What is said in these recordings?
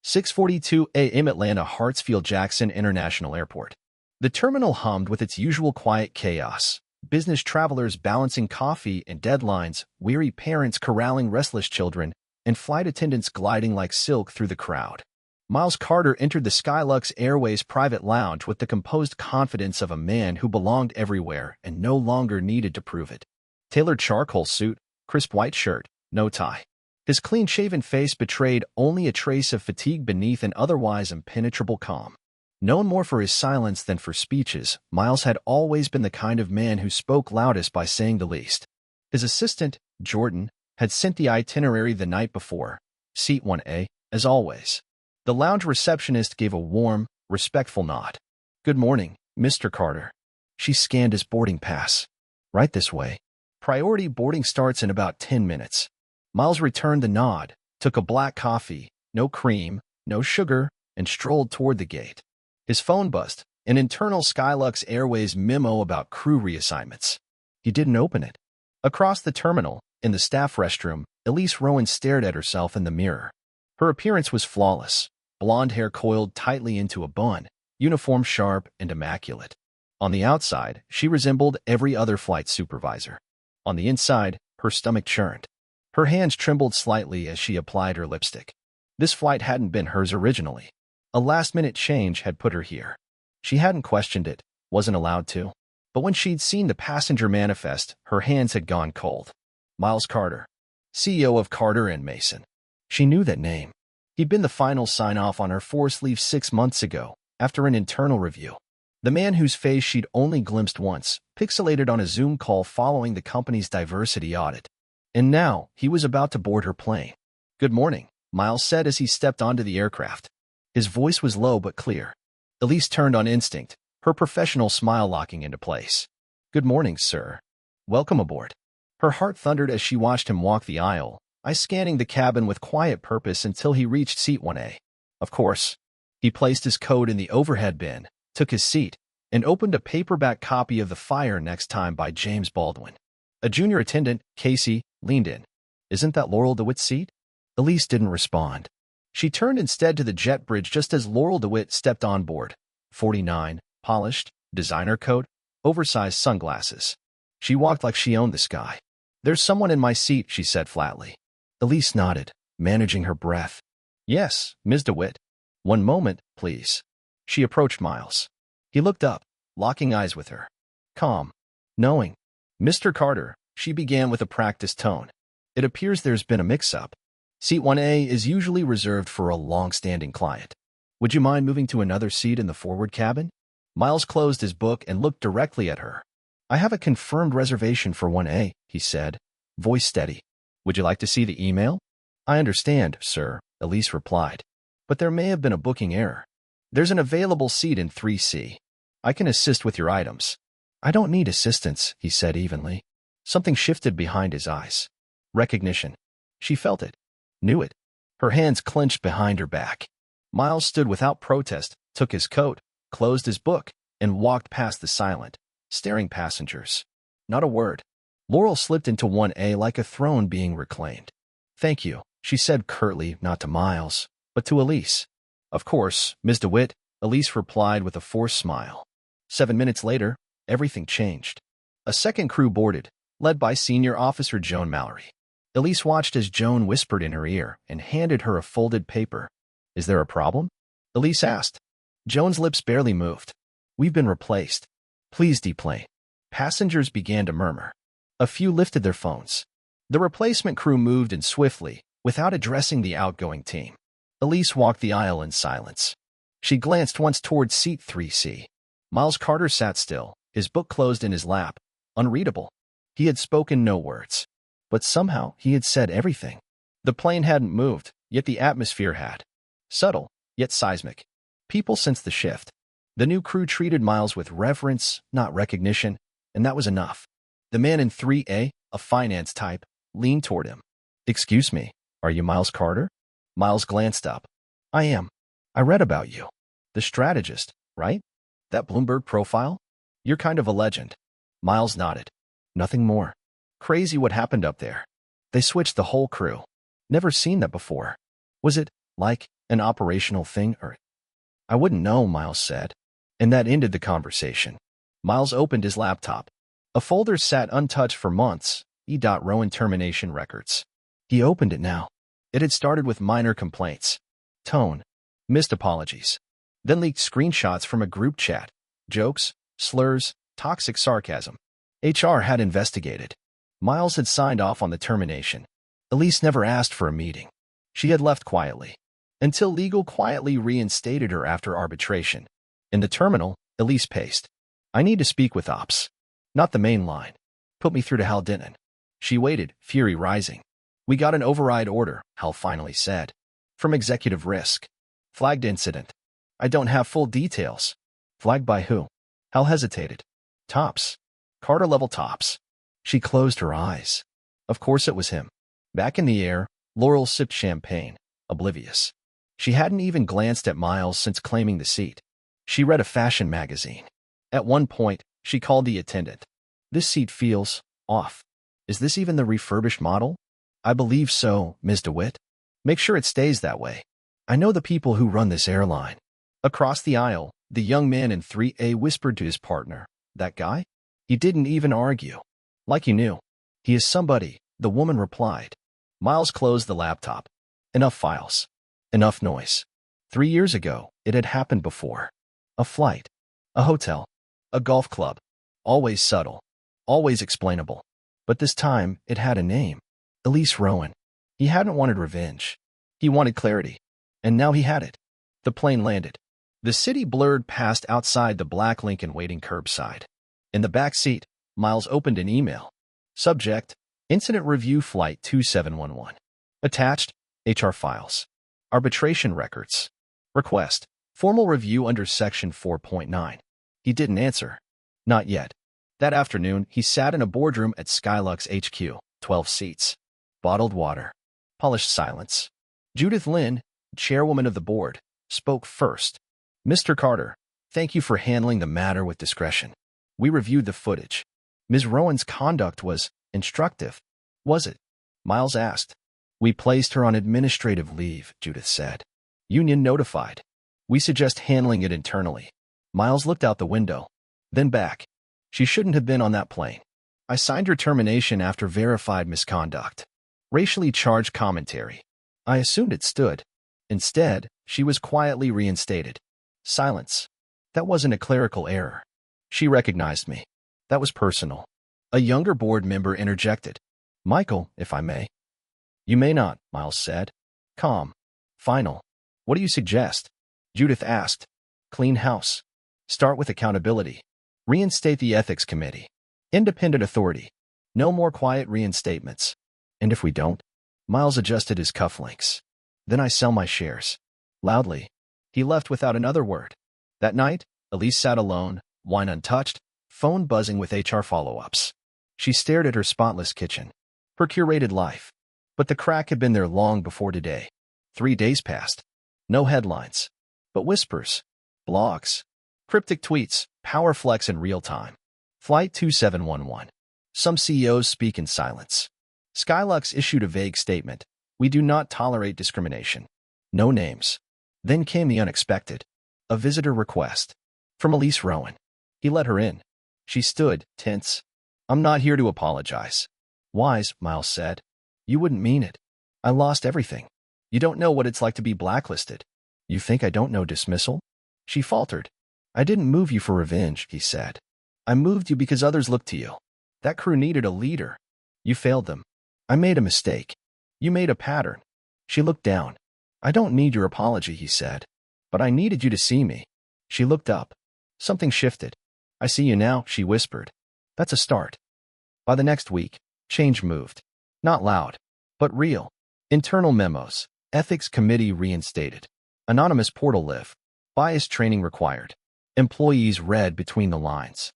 6:42 a.m. Atlanta Hartsfield-Jackson International Airport. The terminal hummed with its usual quiet chaos. Business travelers balancing coffee and deadlines, weary parents corralling restless children, and flight attendants gliding like silk through the crowd. Miles Carter entered the Skylux Airways private lounge with the composed confidence of a man who belonged everywhere and no longer needed to prove it. Tailored charcoal suit, crisp white shirt, no tie. His clean-shaven face betrayed only a trace of fatigue beneath an otherwise impenetrable calm. Known more for his silence than for speeches, Miles had always been the kind of man who spoke loudest by saying the least. His assistant, Jordan, had sent the itinerary the night before. Seat 1A, as always. The lounge receptionist gave a warm, respectful nod. "Good morning, Mr. Carter." She scanned his boarding pass. "Right this way. Priority boarding starts in about 10 minutes. Miles returned the nod, took a black coffee, no cream, no sugar, and strolled toward the gate. His phone buzzed, an internal Skylux Airways memo about crew reassignments. He didn't open it. Across the terminal, in the staff restroom, Elise Rowan stared at herself in the mirror. Her appearance was flawless, blonde hair coiled tightly into a bun, uniform sharp and immaculate. On the outside, she resembled every other flight supervisor. On the inside, her stomach churned. Her hands trembled slightly as she applied her lipstick. This flight hadn't been hers originally. A last-minute change had put her here. She hadn't questioned it, wasn't allowed to. But when she'd seen the passenger manifest, her hands had gone cold. Miles Carter, CEO of Carter & Mason. She knew that name. He'd been the final sign-off on her forced leave 6 months ago, after an internal review. The man whose face she'd only glimpsed once, pixelated on a Zoom call following the company's diversity audit. And now, he was about to board her plane. "Good morning," Miles said as he stepped onto the aircraft. His voice was low but clear. Elise turned on instinct, her professional smile locking into place. "Good morning, sir. Welcome aboard." Her heart thundered as she watched him walk the aisle, eyes scanning the cabin with quiet purpose until he reached seat 1A. Of course. He placed his coat in the overhead bin, took his seat, and opened a paperback copy of The Fire Next Time by James Baldwin. A junior attendant, Casey, leaned in. "Isn't that Laurel DeWitt's seat?" Elise didn't respond. She turned instead to the jet bridge just as Laurel DeWitt stepped on board. 49, polished, designer coat, oversized sunglasses. She walked like she owned the sky. "There's someone in my seat," she said flatly. Elise nodded, managing her breath. "Yes, Ms. DeWitt. One moment, please." She approached Miles. He looked up, locking eyes with her. Calm, knowing. "Mr. Carter," she began with a practiced tone. "It appears there's been a mix-up. Seat 1A is usually reserved for a long-standing client. Would you mind moving to another seat in the forward cabin?" Miles closed his book and looked directly at her. "I have a confirmed reservation for 1A, he said, voice steady. "Would you like to see the email?" "I understand, sir," Elise replied. "But there may have been a booking error. There's an available seat in 3C. I can assist with your items." "I don't need assistance," he said evenly. Something shifted behind his eyes. Recognition. She felt it. Knew it. Her hands clenched behind her back. Miles stood without protest, took his coat, closed his book, and walked past the silent, staring passengers. Not a word. Laurel slipped into 1A like a throne being reclaimed. "Thank you," she said curtly, not to Miles, but to Elise. "Of course, Ms. DeWitt," Elise replied with a forced smile. 7 minutes later, everything changed. A second crew boarded, led by Senior Officer Joan Mallory. Elise watched as Joan whispered in her ear and handed her a folded paper. "Is there a problem?" Elise asked. Joan's lips barely moved. "We've been replaced. Please deplane." Passengers began to murmur. A few lifted their phones. The replacement crew moved in swiftly, without addressing the outgoing team. Elise walked the aisle in silence. She glanced once toward seat 3C. Miles Carter sat still, his book closed in his lap, unreadable. He had spoken no words. But somehow he had said everything. The plane hadn't moved, yet the atmosphere had. Subtle, yet seismic. People sensed the shift. The new crew treated Miles with reverence, not recognition, and that was enough. The man in 3A, a finance type, leaned toward him. "Excuse me, are you Miles Carter?" Miles glanced up. "I am. I read about you. The strategist, right? That Bloomberg profile? You're kind of a legend." Miles nodded. "Nothing more. Crazy what happened up there. They switched the whole crew. Never seen that before. Was it, like, An operational thing, or I wouldn't know, Miles said. And that ended the conversation. Miles opened his laptop. A folder sat untouched for months. Rowan termination records. He opened it now. It had started with minor complaints. Tone. Missed apologies. Then leaked screenshots from a group chat. Jokes, slurs, toxic sarcasm. HR had investigated. Miles had signed off on the termination. Elise never asked for a meeting. She had left quietly. Until legal quietly reinstated her after arbitration. In the terminal, Elise paced. I need to speak with Ops. Not the main line. Put me through to Hal Dinton. She waited, fury rising. We got an override order, Hal finally said. From executive risk. Flagged incident. I don't have full details. Flagged by who? Hal hesitated. Tops. Carter-level Tops. She closed her eyes. Of course it was him. Back in the air, Laurel sipped champagne, oblivious. She hadn't even glanced at Miles since claiming the seat. She read a fashion magazine. At one point, she called the attendant. This seat feels off. Is this even the refurbished model? I believe so, Ms. DeWitt. Make sure it stays that way. I know the people who run this airline. Across the aisle, the young man in 3A whispered to his partner. That guy? He didn't even argue. Like you knew. He is somebody, the woman replied. Miles closed the laptop. Enough files. Enough noise. 3 years ago, it had happened before. A flight. A hotel. A golf club. Always subtle. Always explainable. But this time, it had a name. Elise Rowan. He hadn't wanted revenge. He wanted clarity. And now he had it. The plane landed. The city blurred past outside the black Lincoln waiting curbside. In the back seat, Miles opened an email. Subject, Incident Review Flight 2711. Attached, HR files. Arbitration records. Request, formal review under Section 4.9. He didn't answer. Not yet. That afternoon, he sat in a boardroom at Skylux HQ, 12 seats. Bottled water. Polished silence. Judith Lynn, chairwoman of the board, spoke first. Mr. Carter, thank you for handling the matter with discretion. We reviewed the footage. Ms. Rowan's conduct was instructive. Was it? Miles asked. We placed her on administrative leave, Judith said. Union notified. We suggest handling it internally. Miles looked out the window. Then back. She shouldn't have been on that plane. I signed her termination after verified misconduct. Racially charged commentary. I assumed it stood. Instead, she was quietly reinstated. Silence. That wasn't a clerical error. She recognized me. That was personal. A younger board member interjected. Michael, if I may. You may not, Miles said. Calm. Final. What do you suggest? Judith asked. Clean house. Start with accountability. Reinstate the ethics committee. Independent authority. No more quiet reinstatements. And if we don't? Miles adjusted his cufflinks. Then I sell my shares. Loudly. He left without another word. That night, Elise sat alone, wine untouched, phone buzzing with HR follow-ups. She stared at her spotless kitchen. Her curated life. But the crack had been there long before today. 3 days passed. No headlines. But whispers. Blogs. Cryptic tweets. Power flex in real time. Flight 2711. Some CEOs speak in silence. Skylux issued a vague statement. We do not tolerate discrimination. No names. Then came the unexpected. A visitor request. From Elise Rowan. He let her in. She stood, tense. I'm not here to apologize. Wise, Miles said. You wouldn't mean it. I lost everything. You don't know what it's like to be blacklisted. You think I don't know dismissal? She faltered. I didn't move you for revenge, he said. I moved you because others looked to you. That crew needed a leader. You failed them. I made a mistake. You made a pattern. She looked down. I don't need your apology, he said. But I needed you to see me. She looked up. Something shifted. I see you now, she whispered. That's a start. By the next week, change moved. Not loud, but real. Internal memos. Ethics committee reinstated. Anonymous portal live. Bias training required. Employees read between the lines.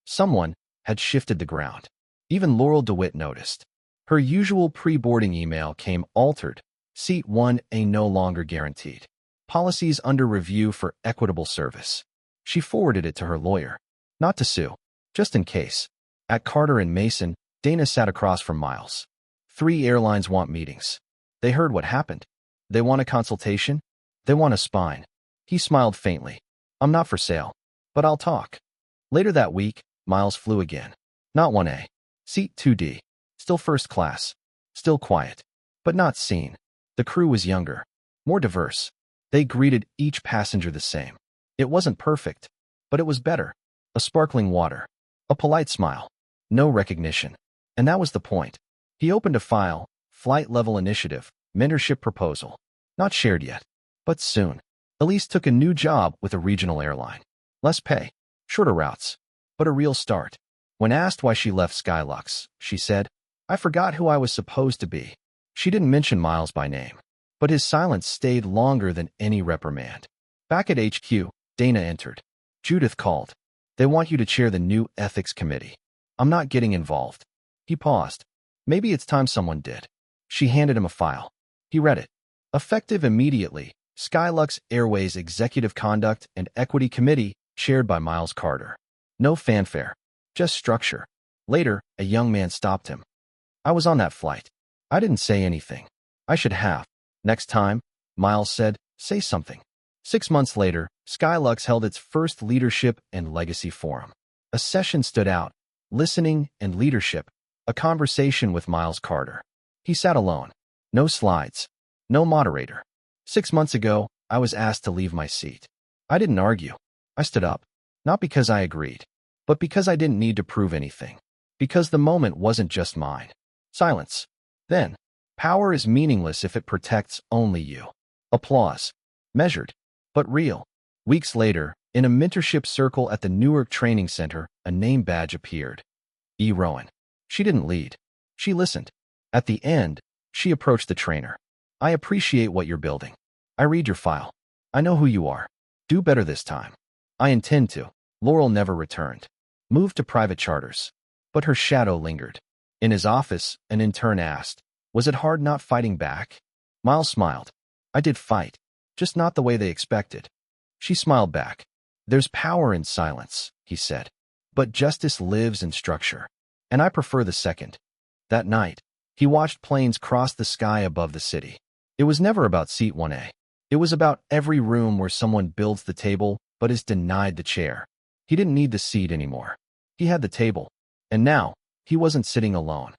Someone, had shifted the ground. Even Laurel DeWitt noticed. Her usual pre-boarding email came altered. Seat 1A no longer guaranteed. Policies under review for equitable service. She forwarded it to her lawyer. Not to sue. Just in case. At Carter and Mason, Dana sat across from Miles. 3 airlines want meetings. They heard what happened. They want a consultation? They want a spine. He smiled faintly. I'm not for sale, but I'll talk. Later that week, Miles flew again. Not 1A. Seat 2D. Still first class. Still quiet. But not seen. The crew was younger. More diverse. They greeted each passenger the same. It wasn't perfect, but it was better. A sparkling water. A polite smile. No recognition. And that was the point. He opened a file, flight level initiative, mentorship proposal. Not shared yet, but soon. Elise took a new job with a regional airline. Less pay, shorter routes, but a real start. When asked why she left Skylux, she said, I forgot who I was supposed to be. She didn't mention Miles by name, but his silence stayed longer than any reprimand. Back at HQ, Dana entered. Judith called. They want you to chair the new ethics committee. I'm not getting involved. He paused. Maybe it's time someone did. She handed him a file. He read it. Effective immediately, Skylux Airways Executive Conduct and Equity Committee, chaired by Miles Carter. No fanfare, just structure. Later, a young man stopped him. I was on that flight. I didn't say anything. I should have. Next time, Miles said, say something. 6 months later, Skylux held its first Leadership and Legacy Forum. A session stood out. Listening and leadership. A conversation with Miles Carter. He sat alone. No slides. No moderator. 6 months ago, I was asked to leave my seat. I didn't argue. I stood up. Not because I agreed, but because I didn't need to prove anything. Because the moment wasn't just mine. Silence. Then, power is meaningless if it protects only you. Applause. Measured, but real. Weeks later, in a mentorship circle at the Newark Training Center, a name badge appeared. E. Rowan. She didn't lead. She listened. At the end, she approached the trainer. I appreciate what you're building. I read your file. I know who you are. Do better this time. I intend to. Laurel never returned. Moved to private charters. But her shadow lingered. In his office, an intern asked, was it hard not fighting back? Miles smiled. I did fight, just not the way they expected. She smiled back. There's power in silence, he said. But justice lives in structure. And I prefer the second. That night, he watched planes cross the sky above the city. It was never about seat 1A. It was about every room where someone builds the table but is denied the chair. He didn't need the seat anymore. He had the table. And now, he wasn't sitting alone.